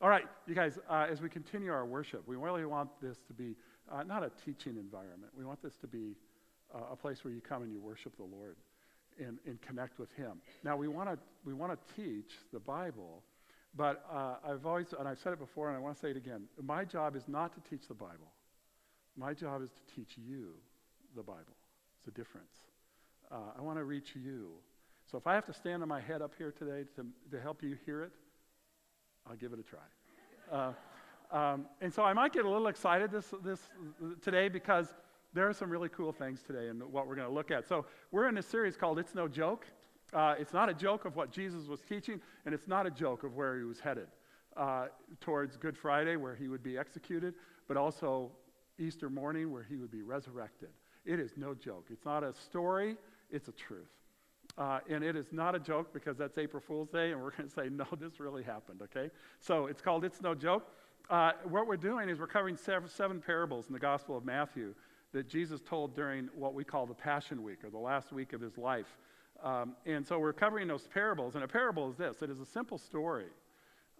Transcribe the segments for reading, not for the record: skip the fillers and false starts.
All right, you guys, as we continue our worship, we really want this to be not a teaching environment. We want this to be a place where you come and you worship the Lord and connect with Him. Now, we want to teach the Bible, but I've said it before and I want to say it again, my job is not to teach the Bible. My job is to teach you the Bible. It's a difference. I want to reach you. So if I have to stand on my head up here today to help you hear it, I'll give it a try. And so I might get a little excited this today because there are some really cool things today in what we're going to look at. So we're in a series called It's No Joke. It's not a joke of what Jesus was teaching, and it's not a joke of where he was headed towards Good Friday, where he would be executed, but also Easter morning, where he would be resurrected. It is no joke. It's not a story, it's a truth. And it is not a joke because that's April Fool's Day, and we're going to say, no, this really happened, okay? So it's called It's No Joke. What we're doing is we're covering seven parables in the Gospel of Matthew that Jesus told during what we call the Passion Week, or the last week of his life. And so we're covering those parables, and a parable is this. It is a simple story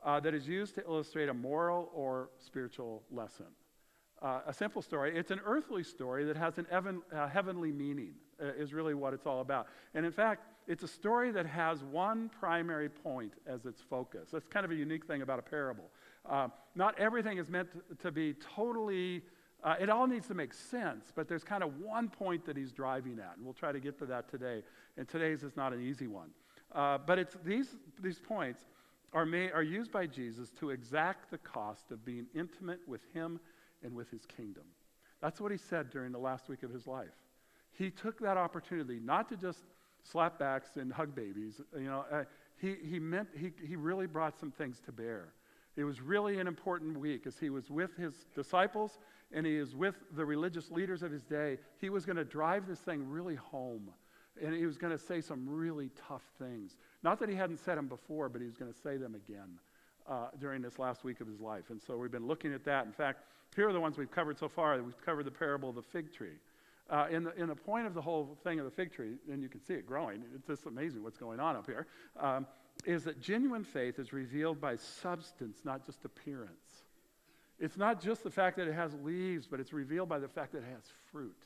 that is used to illustrate a moral or spiritual lesson. A simple story. It's an earthly story that has a heavenly meaning, is really what it's all about. And in fact, it's a story that has one primary point as its focus. That's kind of a unique thing about a parable. Not everything is meant to be totally, it all needs to make sense, but there's kind of one point that he's driving at, and we'll try to get to that today. And today's is not an easy one. But it's these points are used by Jesus to exact the cost of being intimate with him and with his kingdom. That's what he said during the last week of his life. He took that opportunity not to just slap backs and hug babies. He really brought some things to bear. It was really an important week as he was with his disciples and he was with the religious leaders of his day. He was going to drive this thing really home, and he was going to say some really tough things. Not that he hadn't said them before, but he was going to say them again during this last week of his life. And so we've been looking at that. In fact, here are the ones we've covered so far. We've covered the parable of the fig tree. In the point of the whole thing of the fig tree, and you can see it growing, it's just amazing what's going on up here, is that genuine faith is revealed by substance, not just appearance. It's not just the fact that it has leaves, but it's revealed by the fact that it has fruit.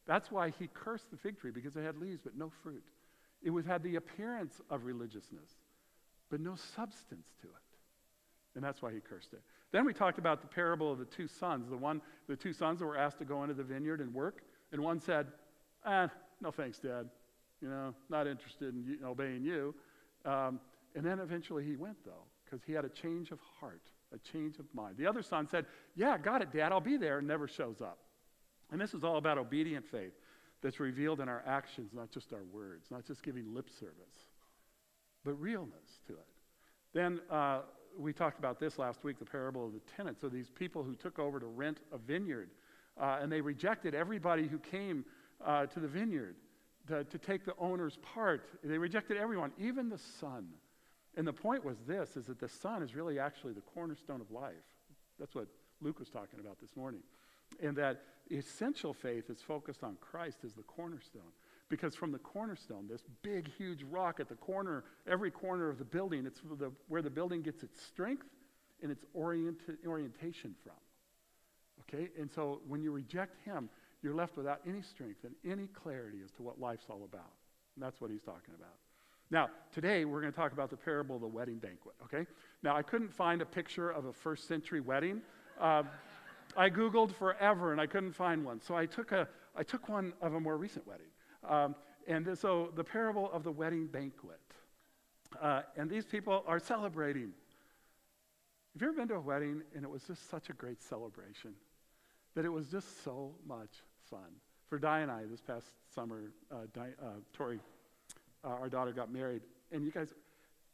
That's why he cursed the fig tree, because it had leaves but no fruit. It had the appearance of religiousness, but no substance to it. And that's why he cursed it. Then we talked about the parable of the two sons. The two sons that were asked to go into the vineyard and work. And one said, no thanks, Dad. Not interested in obeying you. And then eventually he went, though, because he had a change of heart, a change of mind. The other son said, yeah, got it, Dad, I'll be there, and never shows up. And this is all about obedient faith that's revealed in our actions, not just our words, not just giving lip service, but realness to it. Then we talked about this last week, the parable of the tenants. So these people who took over to rent a vineyard, and they rejected everybody who came to the vineyard to take the owner's part. They rejected everyone, even the son. And the point was this, is that the son is really actually the cornerstone of life. That's what Luke was talking about this morning. And that essential faith is focused on Christ as the cornerstone. Because from the cornerstone, this big, huge rock at the corner, every corner of the building, it's where the building gets its strength and its orientation from. Okay? And so when you reject him, you're left without any strength and any clarity as to what life's all about. And that's what he's talking about. Now, today we're going to talk about the parable of the wedding banquet, okay? Now, I couldn't find a picture of a first century wedding. I Googled forever and I couldn't find one. So I took one of a more recent wedding. So the parable of the wedding banquet. And these people are celebrating. Have you ever been to a wedding and it was just such a great celebration? That it was just so much fun. For Di and I, this past summer, Tori, our daughter, got married. And you guys,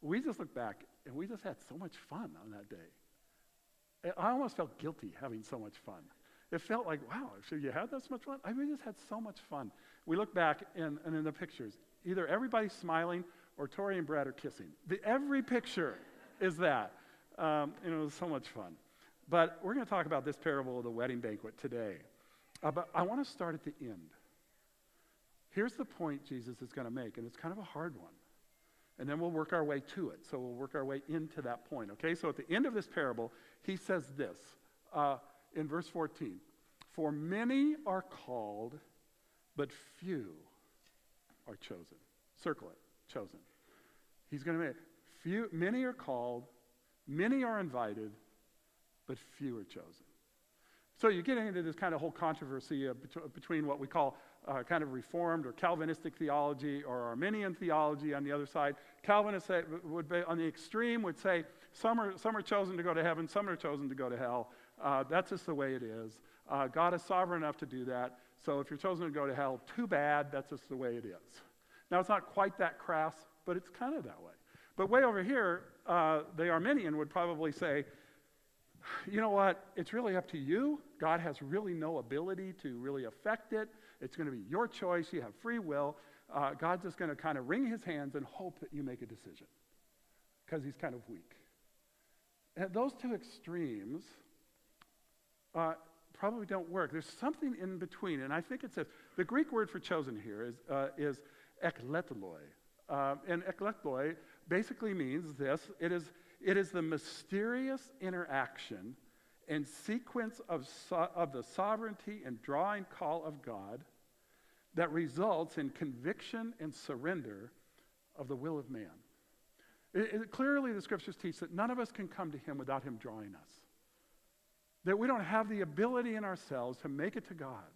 we just look back and we just had so much fun on that day. I almost felt guilty having so much fun. It felt like, wow, should you have that much fun? We just had so much fun. We look back and in the pictures, either everybody's smiling or Tori and Brad are kissing. Every picture is that. It was so much fun. But we're going to talk about this parable of the wedding banquet today. But I want to start at the end. Here's the point Jesus is going to make, and it's kind of a hard one. And then we'll work our way to it. So we'll work our way into that point, okay? So at the end of this parable, he says this in verse 14. For many are called, but few are chosen. Circle it, chosen. He's going to make few. Many are called, many are invited, but few are chosen. So you're getting into this kind of whole controversy between what we call kind of Reformed or Calvinistic theology or Arminian theology on the other side. Calvinists would be, on the extreme would say some are chosen to go to heaven, some are chosen to go to hell. That's just the way it is. God is sovereign enough to do that. So if you're chosen to go to hell, too bad. That's just the way it is. Now, it's not quite that crass, but it's kind of that way. But way over here, the Arminian would probably say, you know what? It's really up to you. God has really no ability to really affect it. It's going to be your choice. You have free will. God's just going to kind of wring his hands and hope that you make a decision because he's kind of weak. And those two extremes probably don't work. There's something in between, and I think it says, the Greek word for chosen here is ekletoloi. And ekletoloi basically means this. It is the mysterious interaction and sequence of the sovereignty and drawing call of God that results in conviction and surrender of the will of man. Clearly, the scriptures teach that none of us can come to him without him drawing us. That we don't have the ability in ourselves to make it to God,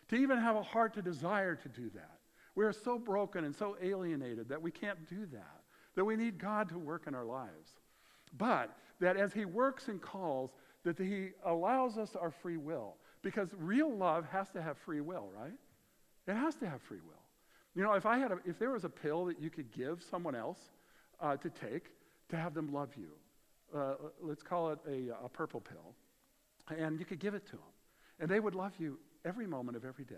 to even have a heart to desire to do that. We are so broken and so alienated that we can't do that we need God to work in our lives. But that as he works and calls, that he allows us our free will. Because real love has to have free will, right? It has to have free will. You know, if there was a pill that you could give someone else to take to have them love you, let's call it a purple pill, and you could give it to them, and they would love you every moment of every day.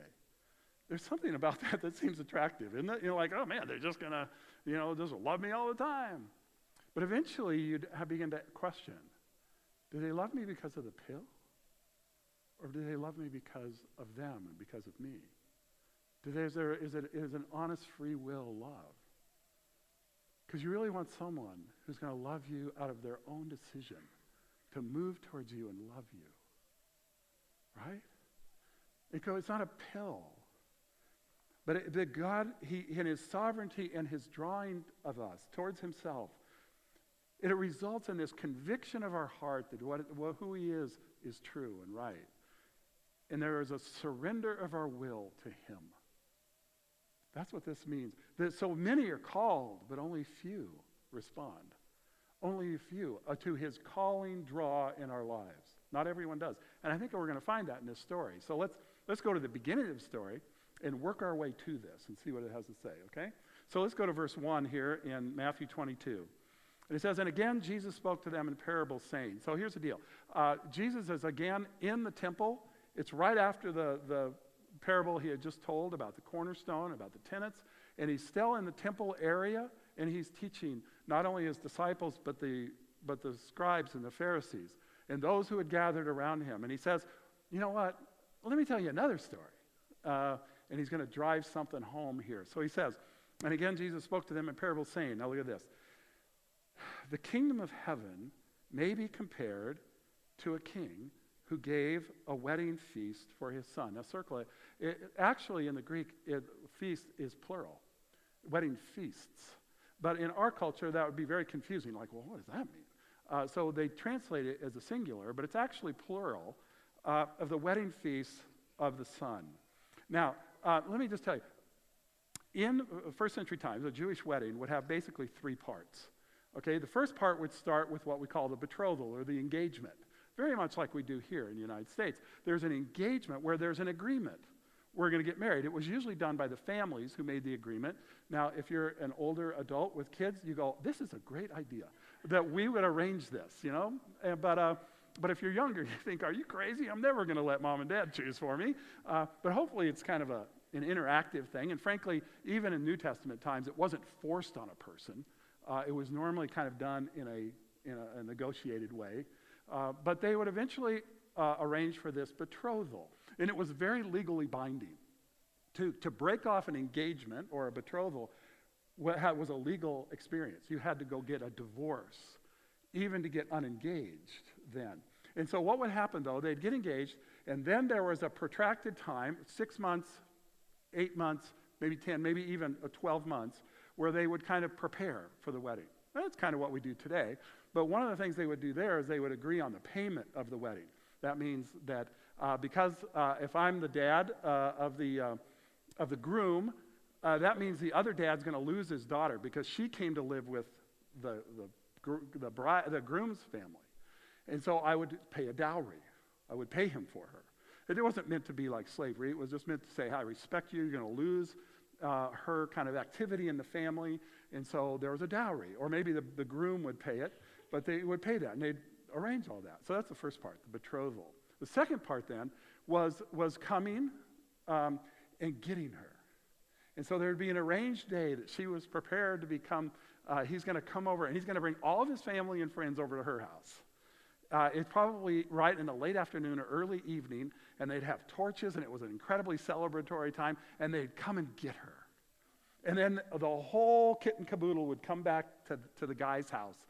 There's something about that seems attractive, isn't it? You're like, oh man, they're just gonna, just love me all the time. But eventually you'd begin to question, do they love me because of the pill? Or do they love me because of them and because of me? Is it an honest free will love? Because you really want someone who's going to love you out of their own decision to move towards you and love you. Right? It's not a pill. But that God, in his sovereignty and his drawing of us towards himself, it results in this conviction of our heart that who he is true and right. And there is a surrender of our will to him. That's what this means. So many are called, but only few respond. Only a few to his calling draw in our lives. Not everyone does. And I think we're going to find that in this story. So let's go to the beginning of the story and work our way to this and see what it has to say, okay? So let's go to verse 1 here in Matthew 22. And it says, and again, Jesus spoke to them in parables, saying. So here's the deal. Jesus is again in the temple. It's right after the parable he had just told about the cornerstone, about the tenants. And he's still in the temple area, and he's teaching not only his disciples, but the scribes and the Pharisees, and those who had gathered around him. And he says, you know what? Let me tell you another story. And he's going to drive something home here. So he says, and again, Jesus spoke to them in parables, saying, now look at this. The kingdom of heaven may be compared to a king who gave a wedding feast for his son. Now circle it. Actually, in the Greek, feast is plural. Wedding feasts. But in our culture, that would be very confusing. Like, well, what does that mean? So they translate it as a singular, but it's actually plural of the wedding feast of the son. Now, let me just tell you. In first century times, a Jewish wedding would have basically three parts. Okay, the first part would start with what we call the betrothal or the engagement, very much like we do here in the United States. There's an engagement where there's an agreement. We're going to get married. It was usually done by the families who made the agreement. Now, if you're an older adult with kids, you go, this is a great idea, that we would arrange this, But if you're younger, you think, are you crazy? I'm never going to let mom and dad choose for me. But hopefully it's kind of an interactive thing. And frankly, even in New Testament times, it wasn't forced on a person. It was normally kind of done in a negotiated way. But they would eventually arrange for this betrothal. And it was very legally binding. To break off an engagement or a betrothal was a legal experience. You had to go get a divorce, even to get unengaged then. And so what would happen, though, they'd get engaged, and then there was a protracted time, 6 months, 8 months, maybe 10, maybe even 12 months, where they would kind of prepare for the wedding. That's kind of what we do today. But one of the things they would do there is they would agree on the payment of the wedding. That means that because if I'm the dad of the groom, that means the other dad's going to lose his daughter because she came to live with the groom's family. And so I would pay a dowry. I would pay him for her. It wasn't meant to be like slavery. It was just meant to say, I respect you. You're going to lose her kind of activity in the family. And so there was a dowry. Or maybe the groom would pay it, but they would pay that. And they'd arrange all that. So that's the first part, the betrothal. The second part then was coming and getting her. And so there would be an arranged day that she was prepared to become, he's going to come over and he's going to bring all of his family and friends over to her house. It's probably right in the late afternoon or early evening, and they'd have torches, and it was an incredibly celebratory time, and they'd come and get her. And then the whole kit and caboodle would come back to the guy's house,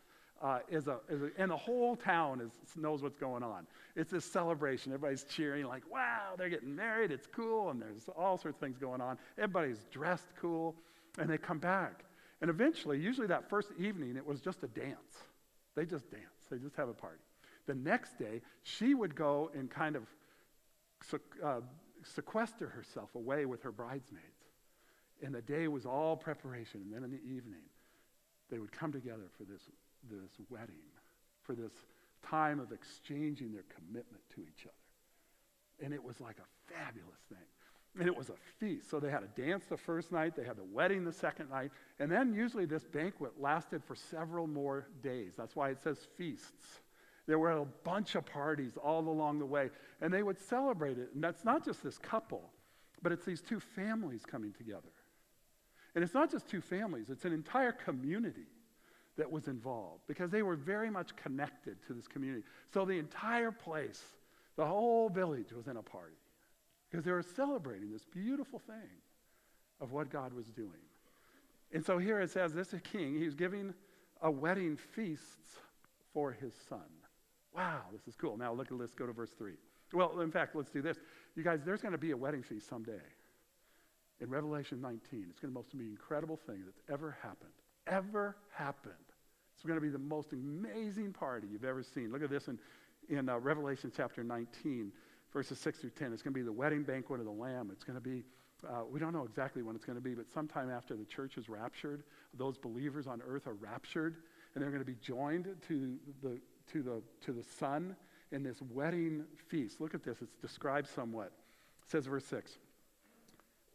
and the whole town knows what's going on. It's this celebration. Everybody's cheering like, wow, they're getting married. It's cool, and there's all sorts of things going on. Everybody's dressed cool, and they come back. And eventually, usually that first evening, it was just a dance. They just dance. They just have a party. The next day, she would go and kind of sequester herself away with her bridesmaids. And the day was all preparation. And then in the evening, they would come together for this wedding, for this time of exchanging their commitment to each other. And it was like a fabulous thing. And it was a feast. So they had a dance the first night, they had the wedding the second night, and then usually this banquet lasted for several more days. That's why it says feasts. There were a bunch of parties all along the way, and they would celebrate it. And that's not just this couple, but it's these two families coming together. And it's not just two families, it's an entire community that was involved because they were very much connected to this community. So the entire place, the whole village was in a party because they were celebrating this beautiful thing of what God was doing. And so here it says, this king, he's giving a wedding feast for his son. Wow, this is cool. Now look at this, go to verse 3. Well, in fact, let's do this. You guys, there's going to be a wedding feast someday. In Revelation 19, it's going to be the most incredible thing that's ever happened. Ever happened. It's going to be the most amazing party you've ever seen. Look at this in Revelation chapter 19, verses 6 through 10. It's going to be the wedding banquet of the Lamb. It's going to be, we don't know exactly when it's going to be, but sometime after the church is raptured, those believers on earth are raptured, and they're going to be joined to the Son in this wedding feast. Look at this. It's described somewhat. It says, verse 6.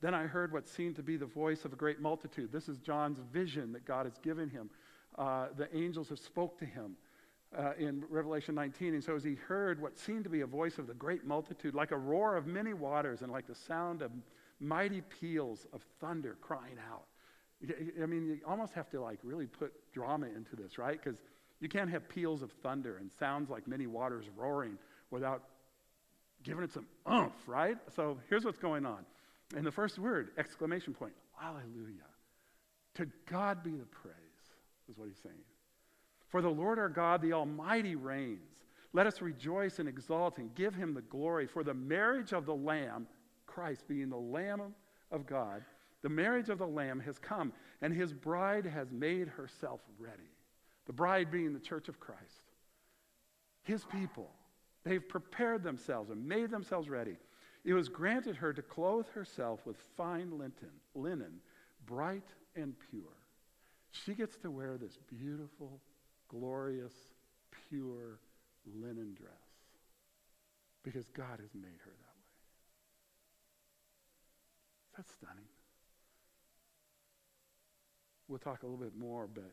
Then I heard what seemed to be the voice of a great multitude. This is John's vision that God has given him. The angels have spoke to him in Revelation 19. And so as he heard what seemed to be a voice of the great multitude, like a roar of many waters and like the sound of mighty peals of thunder crying out. I mean, you almost have to like really put drama into this, right? Because you can't have peals of thunder and sounds like many waters roaring without giving it some oomph, right? So here's what's going on. And the first word, exclamation point, hallelujah. To God be the praise, is what he's saying. For the Lord our God, the Almighty reigns. Let us rejoice and exalt and give him the glory. For the marriage of the Lamb, Christ being the Lamb of God, the marriage of the Lamb has come, and his bride has made herself ready. The bride being the church of Christ. His people. They've prepared themselves and made themselves ready. It was granted her to clothe herself with fine linen, bright and pure. She gets to wear this beautiful, glorious, pure linen dress because God has made her that way. That's stunning. We'll talk a little bit more, but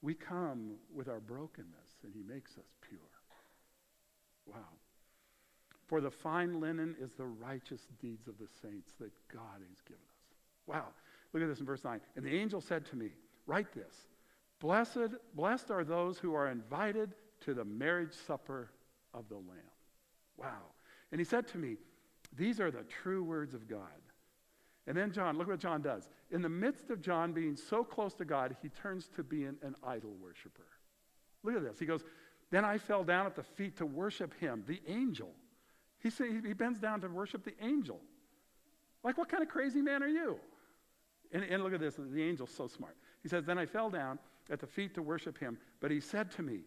we come with our brokenness, and he makes us pure. Wow. For the fine linen is the righteous deeds of the saints that God has given us. Wow. Look at this in verse 9. And the angel said to me, write this. Blessed are those who are invited to the marriage supper of the Lamb. Wow. And he said to me, these are the true words of God. And then John, look what John does. In the midst of John being so close to God, he turns to being an idol worshiper. Look at this. He goes, then I fell down at the feet to worship him, the angel. He bends down to worship the angel. Like, what kind of crazy man are you? And look at this. The angel's so smart. He says, then I fell down at the feet to worship him, but he said to me,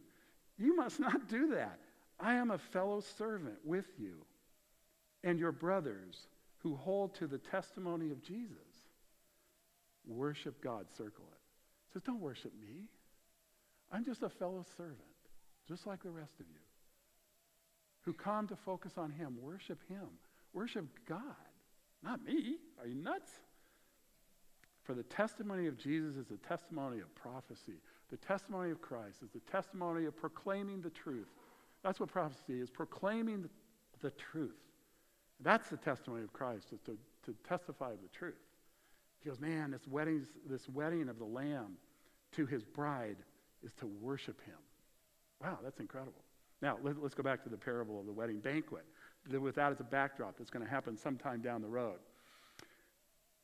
you must not do that. I am a fellow servant with you and your brothers who hold to the testimony of Jesus. Worship God, circle it. He says, don't worship me. I'm just a fellow servant, just like the rest of you, who come to focus on him. Worship him. Worship God, not me. Are you nuts? For the testimony of Jesus is the testimony of prophecy. The testimony of Christ is the testimony of proclaiming the truth. That's what prophecy is, proclaiming the truth. That's the testimony of Christ, is to testify of the truth. He goes, man, this wedding of the Lamb to his bride is to worship him. Wow, that's incredible. Now, let's go back to the parable of the wedding banquet. With that as a backdrop, that's going to happen sometime down the road.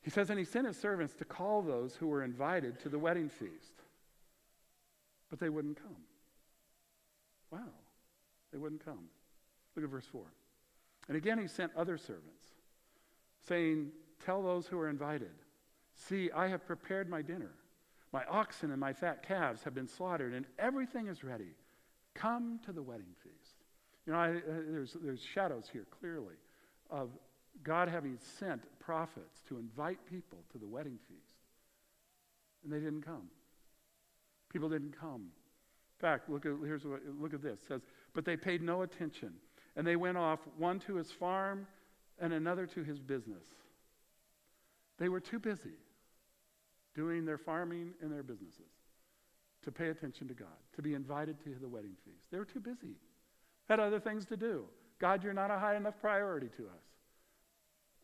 He says, and he sent his servants to call those who were invited to the wedding feast. But they wouldn't come. Wow, they wouldn't come. Look at verse 4. And again he sent other servants, saying, tell those who are invited, see, I have prepared my dinner. My oxen and my fat calves have been slaughtered, and everything is ready. Come to the wedding feast. You know, there's shadows here clearly of God having sent prophets to invite people to the wedding feast. And they didn't come. People didn't come. In fact, look at this. It says, but they paid no attention. And they went off, one to his farm and another to his business. They were too busy doing their farming and their businesses to pay attention to God, to be invited to the wedding feast. They were too busy. Had other things to do. God, you're not a high enough priority to us.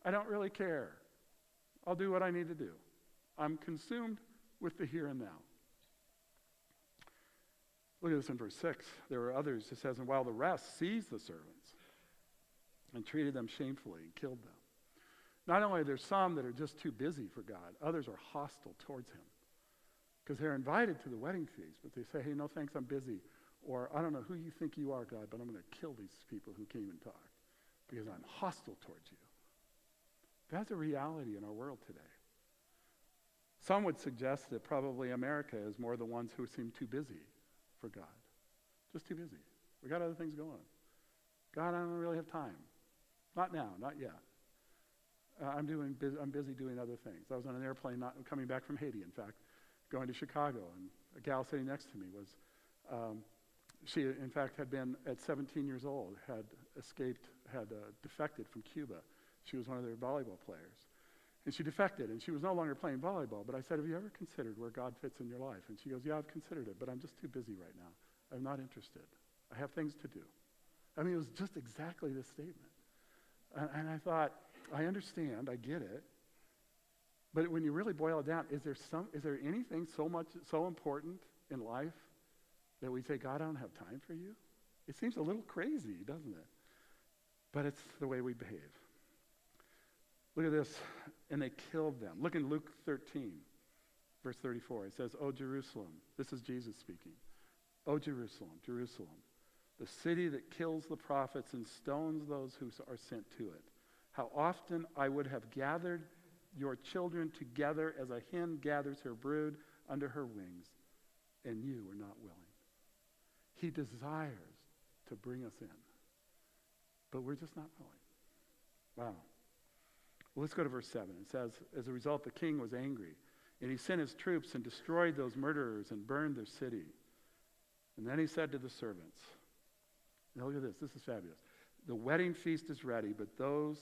I don't really care. I'll do what I need to do. I'm consumed with the here and now. Look at this in verse 6. There were others, it says, and while the rest seized the servants and treated them shamefully and killed them. Not only are there some that are just too busy for God, others are hostile towards him. Because they're invited to the wedding feast, but they say, hey, no thanks, I'm busy. Or, I don't know who you think you are, God, but I'm going to kill these people who came and talked because I'm hostile towards you. That's a reality in our world today. Some would suggest that probably America is more the ones who seem too busy for God. Just too busy. We got other things going. God, I don't really have time. Not now, not yet. I'm busy doing other things. I was on an airplane coming back from Haiti, in fact, going to Chicago, and a gal sitting next to me was, she in fact had been at 17 years old, had defected from Cuba. She was one of their volleyball players. And she defected, and she was no longer playing volleyball. But I said, have you ever considered where God fits in your life? And she goes, yeah, I've considered it, but I'm just too busy right now. I'm not interested. I have things to do. I mean, it was just exactly this statement. And I thought, I understand, I get it. But when you really boil it down, is there anything so important in life that we say, God, I don't have time for you? It seems a little crazy, doesn't it? But it's the way we behave. Look at this. And they killed them. Look in Luke 13, verse 34. It says, O Jerusalem. This is Jesus speaking. O Jerusalem, Jerusalem, the city that kills the prophets and stones those who are sent to it. How often I would have gathered your children together as a hen gathers her brood under her wings, and you were not willing. He desires to bring us in, but we're just not willing. Wow. Well, let's go to verse 7. It says, as a result, the king was angry, and he sent his troops and destroyed those murderers and burned their city. And then he said to the servants, now look at this. This is fabulous. The wedding feast is ready, but those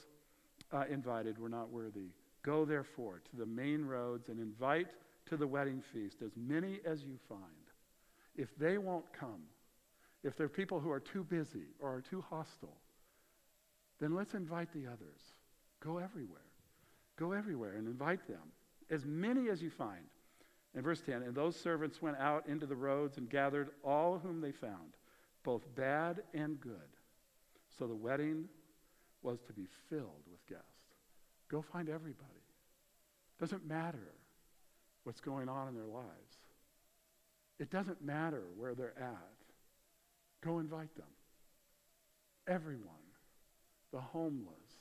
invited were not worthy. Go, therefore, to the main roads and invite to the wedding feast as many as you find. If they won't come, if they're people who are too busy or are too hostile, then let's invite the others. Go everywhere. Go everywhere and invite them, as many as you find. In verse 10, and those servants went out into the roads and gathered all whom they found, both bad and good. So the wedding was to be filled with guests. Go find everybody. Doesn't matter what's going on in their lives. It doesn't matter where they're at. Go invite them. Everyone. The homeless.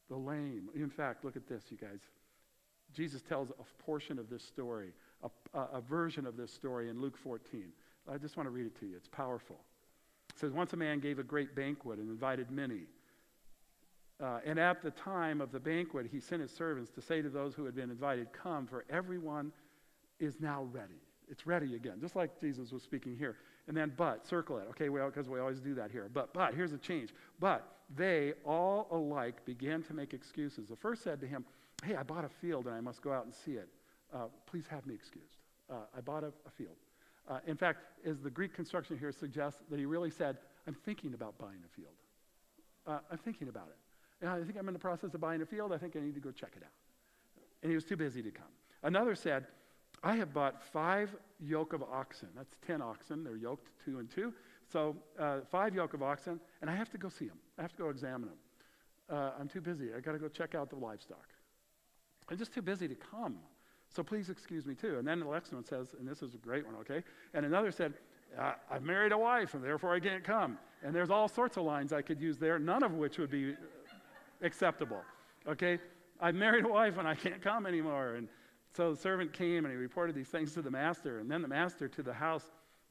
The lame. In fact, look at this, you guys. Jesus tells a portion of this story, a version of this story in Luke 14. I just want to read it to you. It's powerful. It says, once a man gave a great banquet and invited many. And at the time of the banquet, he sent his servants to say to those who had been invited, come, for everyone is now ready. It's ready again, just like Jesus was speaking here. And then, but, circle it, okay, because we always do that here. But, here's a change. But they all alike began to make excuses. The first said to him, hey, I bought a field and I must go out and see it. Please have me excused. I bought a field. In fact, as the Greek construction here suggests, that he really said, I'm thinking about buying a field. I'm thinking about it. And I think I'm in the process of buying a field. I think I need to go check it out. And he was too busy to come. Another said, I have bought 5 yoke of oxen. That's 10 oxen. They're yoked 2 and 2. So 5 yoke of oxen, and I have to go see them. I have to go examine them. I'm too busy. I got to go check out the livestock. I'm just too busy to come. So please excuse me too. And then the next one says, and this is a great one, okay? And another said, I've married a wife, and therefore I can't come. And there's all sorts of lines I could use there, none of which would be acceptable, okay? I've married a wife, and I can't come anymore. And so the servant came, and he reported these things to the master. And then the master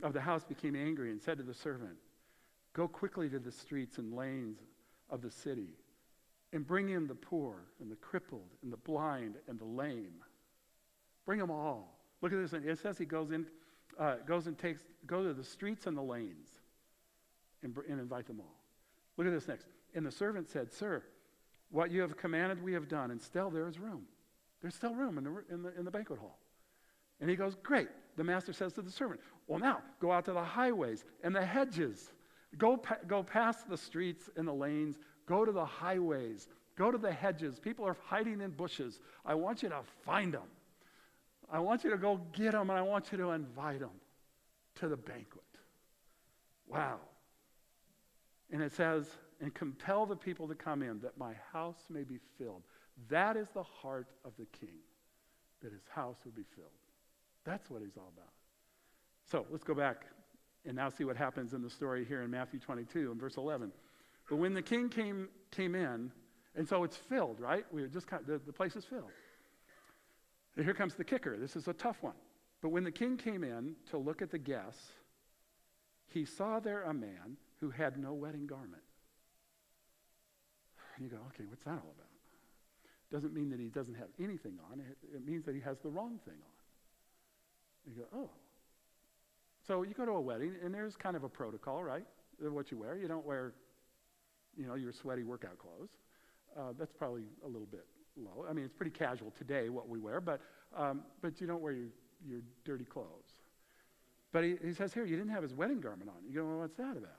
of the house became angry and said to the servant, go quickly to the streets and lanes of the city, and bring in the poor, and the crippled, and the blind, and the lame. Bring them all. Look at this. It says he go to the streets and the lanes and invite them all. Look at this next. And the servant said, sir, what you have commanded we have done, and still there is room. There's still room in the banquet hall. And he goes, great. The master says to the servant, well, now go out to the highways and the hedges. Go past the streets and the lanes. Go to the highways. Go to the hedges. People are hiding in bushes. I want you to find them. I want you to go get them, and I want you to invite them to the banquet. Wow. And it says, and compel the people to come in, that my house may be filled. That is the heart of the king, that his house would be filled. That's what he's all about. So let's go back and now see what happens in the story here in Matthew 22 and verse 11. But when the king came in, and so it's filled, right? The place is filled. And here comes the kicker. This is a tough one. But when the king came in to look at the guests, he saw there a man who had no wedding garment. And you go, okay, what's that all about? Doesn't mean that he doesn't have anything on. It means that he has the wrong thing on. You go, oh. So you go to a wedding, and there's kind of a protocol, right? Of what you wear. You don't wear, your sweaty workout clothes. That's probably a little bit low. I mean, it's pretty casual today what we wear, but you don't wear your dirty clothes. But he says here, you didn't have his wedding garment on. You go, well, what's that about?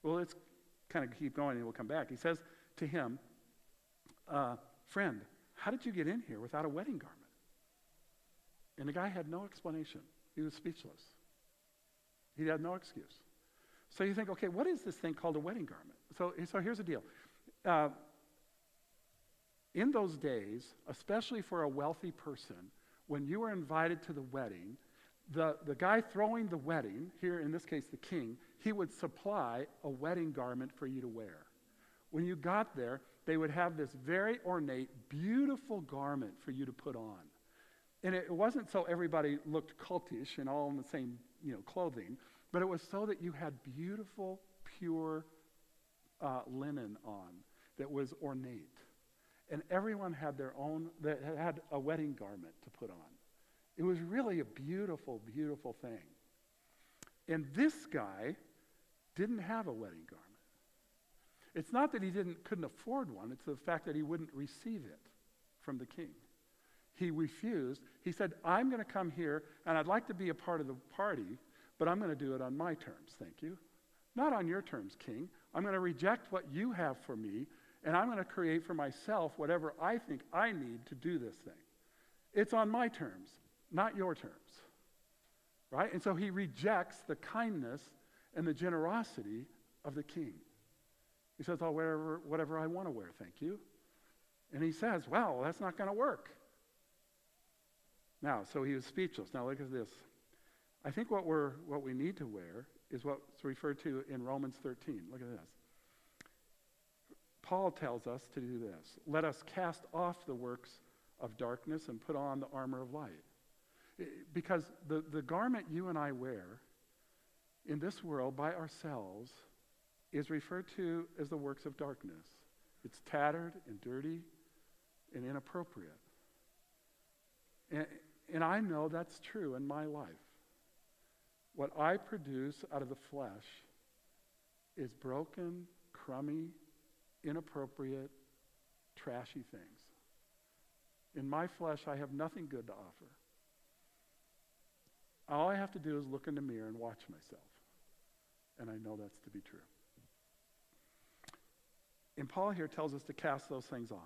Well, let's kind of keep going, and we'll come back. He says to him, friend, how did you get in here without a wedding garment? And the guy had no explanation. He was speechless. He had no excuse. So you think, okay, what is this thing called a wedding garment? So here's the deal. In those days, especially for a wealthy person, when you were invited to the wedding, the guy throwing the wedding, here in this case the king, he would supply a wedding garment for you to wear. When you got there, they would have this very ornate, beautiful garment for you to put on. And it wasn't so everybody looked cultish and all in the same clothing, but it was so that you had beautiful, pure linen on that was ornate. And everyone had that had a wedding garment to put on. It was really a beautiful, beautiful thing. And this guy didn't have a wedding garment. It's not that he couldn't afford one, it's the fact that he wouldn't receive it from the king. He refused. He said, I'm going to come here, and I'd like to be a part of the party, but I'm going to do it on my terms, thank you. Not on your terms, king. I'm going to reject what you have for me, and I'm going to create for myself whatever I think I need to do this thing. It's on my terms, not your terms. Right? And so he rejects the kindness and the generosity of the king. He says, I'll wear whatever I want to wear, thank you. And he says, well, that's not going to work. Now, so he was speechless. Now look at this. I think what we need to wear is what's referred to in Romans 13. Look at this. Paul tells us to do this. Let us cast off the works of darkness and put on the armor of light. Because the garment you and I wear in this world by ourselves is referred to as the works of darkness. It's tattered and dirty and inappropriate. And I know that's true in my life. What I produce out of the flesh is broken, crummy, inappropriate, trashy things. In my flesh, I have nothing good to offer. All I have to do is look in the mirror and watch myself. And I know that's to be true. And Paul here tells us to cast those things off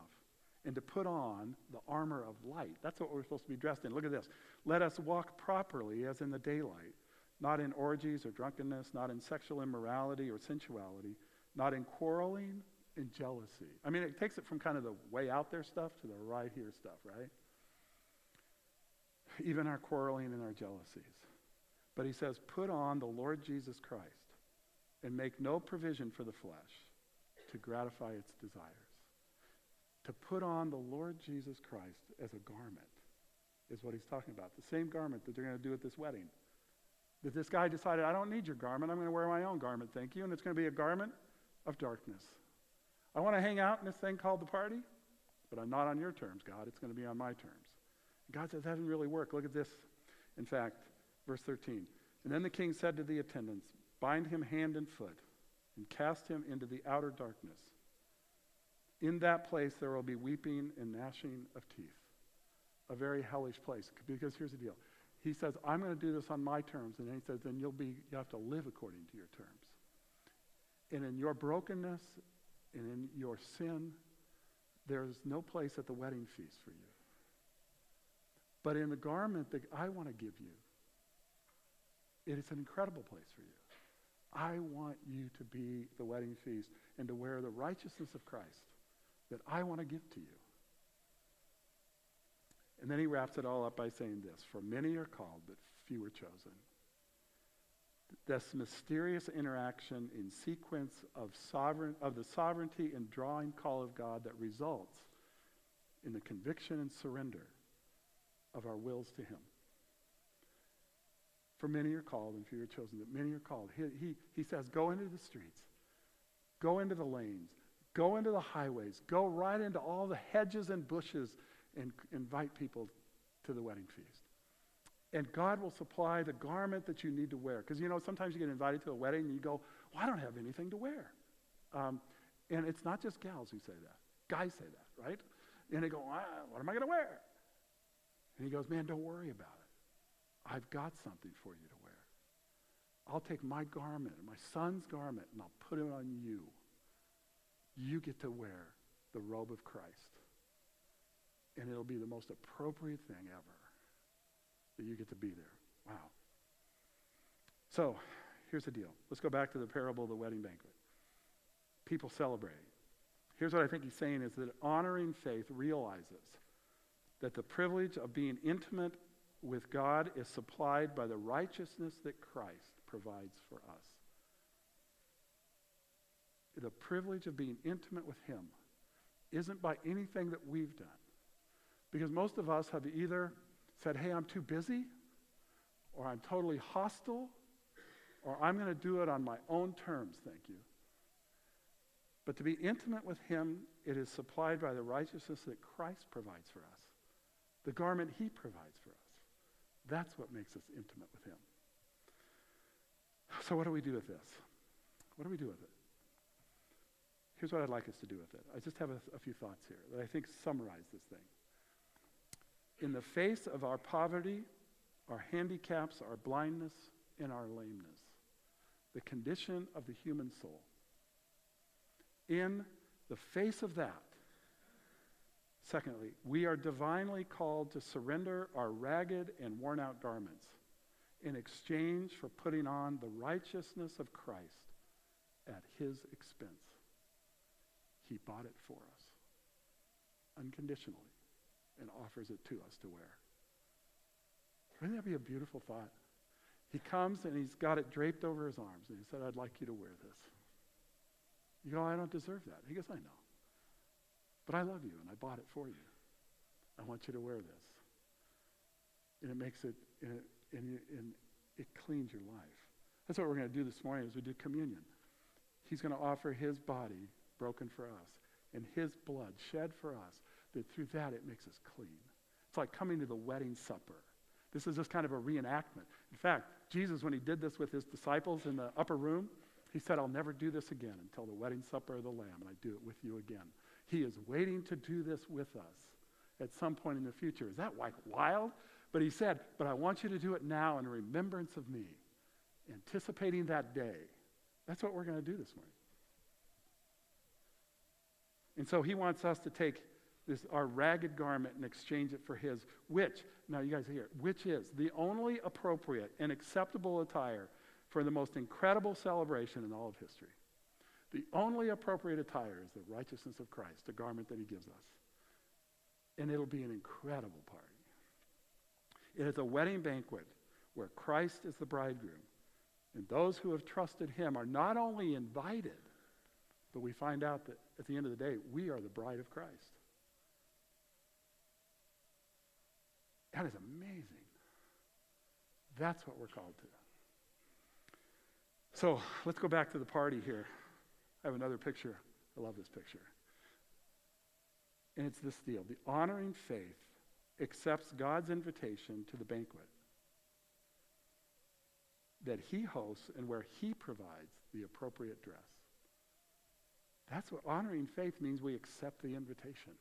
and to put on the armor of light. That's what we're supposed to be dressed in. Look at this. Let us walk properly as in the daylight, not in orgies or drunkenness, not in sexual immorality or sensuality, not in quarreling and jealousy. I mean, it takes it from kind of the way out there stuff to the right here stuff, right? Even our quarreling and our jealousies. But he says, put on the Lord Jesus Christ and make no provision for the flesh to gratify its desires. To put on the Lord Jesus Christ as a garment is what he's talking about. The same garment that they're going to do at this wedding. That this guy decided, I don't need your garment. I'm going to wear my own garment, thank you. And it's going to be a garment of darkness. I want to hang out in this thing called the party, but I'm not on your terms, God. It's going to be on my terms. God says, that doesn't really work. Look at this. In fact, verse 13. And then the king said to the attendants, bind him hand and foot and cast him into the outer darkness. In that place there will be weeping and gnashing of teeth. A very hellish place. Because here's the deal. He says, I'm going to do this on my terms. And then he says, then you have to live according to your terms. And in your brokenness and in your sin, there's no place at the wedding feast for you. But in the garment that I want to give you, it is an incredible place for you. I want you to be the wedding feast and to wear the righteousness of Christ that I want to give to you. And then he wraps it all up by saying this, for many are called, but few are chosen. This mysterious interaction in sequence of the sovereignty and drawing call of God that results in the conviction and surrender of our wills to him. For many are called and few are chosen. That many are called. He says, go into the streets. Go into the lanes. Go into the highways. Go right into all the hedges and bushes and invite people to the wedding feast. And God will supply the garment that you need to wear. Because, sometimes you get invited to a wedding and you go, well, I don't have anything to wear. And it's not just gals who say that. Guys say that, right? And they go, what am I going to wear? And he goes, man, don't worry about it. I've got something for you to wear. I'll take my garment, my son's garment, and I'll put it on you. You get to wear the robe of Christ. And it'll be the most appropriate thing ever that you get to be there. Wow. So, here's the deal. Let's go back to the parable of the wedding banquet. People celebrate. Here's what I think he's saying is that honoring faith realizes that the privilege of being intimate with God is supplied by the righteousness that Christ provides for us. The privilege of being intimate with him isn't by anything that we've done. Because most of us have either said, hey, I'm too busy, or I'm totally hostile, or I'm going to do it on my own terms, thank you. But to be intimate with him, it is supplied by the righteousness that Christ provides for us. The garment he provides for us. That's what makes us intimate with him. So what do we do with this? What do we do with it? Here's what I'd like us to do with it. I just have a few thoughts here that I think summarize this thing. In the face of our poverty, our handicaps, our blindness, and our lameness, the condition of the human soul, in the face of that, secondly, we are divinely called to surrender our ragged and worn-out garments in exchange for putting on the righteousness of Christ at his expense. He bought it for us unconditionally and offers it to us to wear. Wouldn't that be a beautiful thought? He comes and he's got it draped over his arms, and he said, I'd like you to wear this. You go, I don't deserve that. He goes, I know. But I love you, and I bought it for you. I want you to wear this. And it makes it, and it cleans your life. That's what we're going to do this morning as we do communion. He's going to offer his body broken for us and his blood shed for us, that through that it makes us clean. It's like coming to the wedding supper. This is just kind of a reenactment. In fact, Jesus, when he did this with his disciples in the upper room, he said, I'll never do this again until the wedding supper of the Lamb, and I do it with you again. He is waiting to do this with us at some point in the future. Is that like wild? But he said, but I want you to do it now in remembrance of me, anticipating that day. That's what we're going to do this morning. And so he wants us to take our ragged garment and exchange it for his, which, now you guys hear, which is the only appropriate and acceptable attire for the most incredible celebration in all of history. The only appropriate attire is the righteousness of Christ, the garment that he gives us. And it'll be an incredible party. It is a wedding banquet where Christ is the bridegroom, and those who have trusted him are not only invited, but we find out that at the end of the day, we are the bride of Christ. That is amazing. That's what we're called to. So let's go back to the party here. I have another picture. I love this picture. And it's this deal. The honoring faith accepts God's invitation to the banquet that he hosts and where he provides the appropriate dress. That's what honoring faith means. We accept the invitation.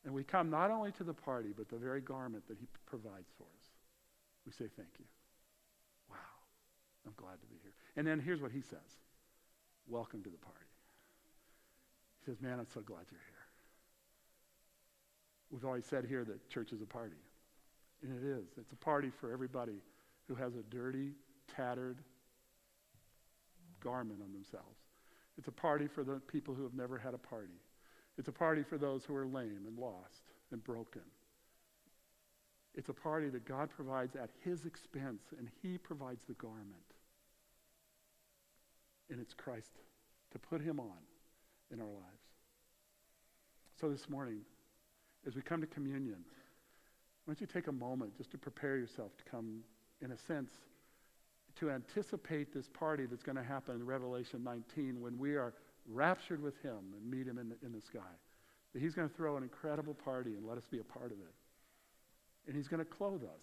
And we come not only to the party, but the very garment that he provides for us. We say thank you. Wow, I'm glad to be here. And then here's what he says. Welcome to the party. He says, man, I'm so glad you're here. We've always said here that church is a party. And it is. It's a party for everybody who has a dirty, tattered garment on themselves. It's a party for the people who have never had a party. It's a party for those who are lame and lost and broken. It's a party that God provides at his expense, and he provides the garment. And it's Christ, to put him on in our lives. So this morning, as we come to communion, why don't you take a moment just to prepare yourself to come, in a sense, to anticipate this party that's going to happen in Revelation 19 when we are raptured with him and meet him in the sky. That he's going to throw an incredible party and let us be a part of it. And he's going to clothe us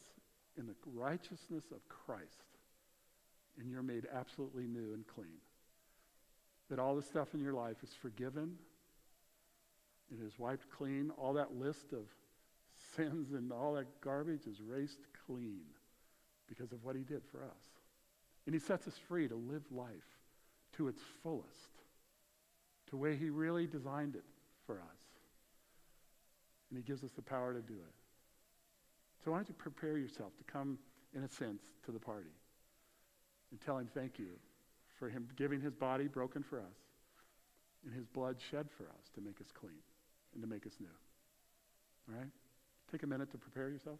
in the righteousness of Christ. And you're made absolutely new and clean. That all the stuff in your life is forgiven. It is wiped clean. All that list of sins and all that garbage is erased clean because of what he did for us. And he sets us free to live life to its fullest, to the way he really designed it for us. And he gives us the power to do it. So why don't you prepare yourself to come, in a sense, to the party and tell him thank you for him giving his body broken for us and his blood shed for us to make us clean and to make us new. All right? Take a minute to prepare yourself.